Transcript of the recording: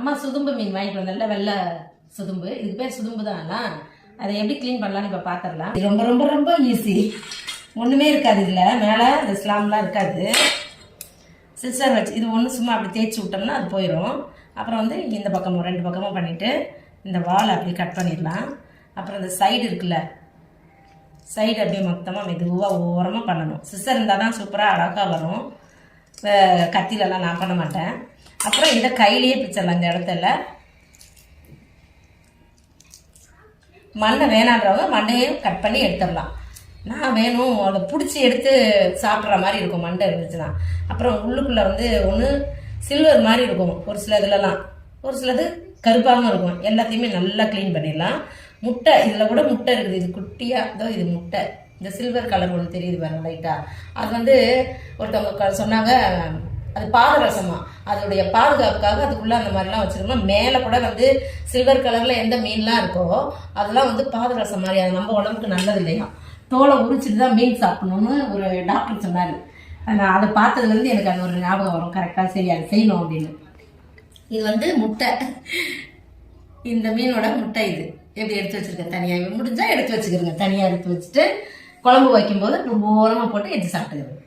அம்மா சுதும்பு மீன் வாங்கிட்டு வந்தல, வெள்ளை சுதும்பு. இதுக்கு பேர் சுதும்பு தான். அதை எப்படி க்ளீன் பண்ணலான்னு இப்போ பார்த்துடலாம். ரொம்ப ரொம்ப ரொம்ப ஈஸி. ஒன்றுமே இருக்காது இதில். மேலே இந்த ஸ்லாம்லாம் இருக்காது. சிஸ்டர் வச்சு இது ஒன்று சும்மா அப்படி தேய்ச்சி விட்டோம்னா அது போயிடும். அப்புறம் வந்து இந்த பக்கமும் 2 பக்கமும் பண்ணிவிட்டு இந்த வால் அப்படி கட் பண்ணிடலாம். அப்புறம் இந்த சைடு இருக்குல்ல, சைடு அப்படியே மொத்தமாக மெதுவாக ஓரமாக பண்ணணும். சிஸ்டர் இருந்தால் தான் சூப்பராக அழகாக வரும். கத்திலெல்லாம் நான் பண்ண மாட்டேன். அப்புறம் இதை கையிலேயே பிச்சிடலாம். இந்த இடத்துல மண்ணை வேணான்றவங்க மண்ணையும் கட் பண்ணி எடுத்துடலாம். நான் வேணும் அதை பிடிச்சி எடுத்து சாப்பிட்ற மாதிரி இருக்கும் மண்டை இருந்துச்சுன்னா. அப்புறம் உள்ளுக்குள்ளே வந்து ஒன்று சில்வர் மாதிரி இருக்கும் ஒரு சில இதுலலாம், ஒரு சிலது கருப்பாகவும் இருக்கும். எல்லாத்தையுமே நல்லா க்ளீன் பண்ணிடலாம். முட்டை இதில் கூட முட்டை இருக்குது. இது குட்டியாக இதோ இது முட்டை. இந்த சில்வர் கலர் ஒன்று தெரியுது பாருங்க லைட்டாக. அது வந்து ஒருத்தவங்க சொன்னாங்க அது பாதரசமா. அதோடைய பாதுகாப்புக்காக அதுக்குள்ளே அந்த மாதிரிலாம் வச்சுருக்கோம். மேலே கூட வந்து சில்வர் கலரில் எந்த மீன்லாம் இருக்கோ அதெல்லாம் வந்து பாதரசம் மாதிரி. அது நம்ம உடம்புக்கு நல்லது இல்லையா. தோலை உரிச்சிட்டு தான் மீன் சாப்பிடணும்னு ஒரு டாக்டர் சொன்னார். நான் அதை பார்த்ததுலேருந்து எனக்கு அது ஒரு ஞாபகம் வரும். கரெக்டாக சரி அது செய்யணும் அப்படின்னு. இது வந்து முட்டை. இந்த மீனோட முட்டை இது எப்படி எடுத்து வச்சுருக்கேன் தனியாக. முடிஞ்சால் எடுத்து வச்சுக்கிறேங்க. தனியாக எடுத்து வச்சுட்டு குழம்பு வைக்கும்போது ஓரமாக போட்டு எடுத்து சாப்பிட்டுக்கிறேன்.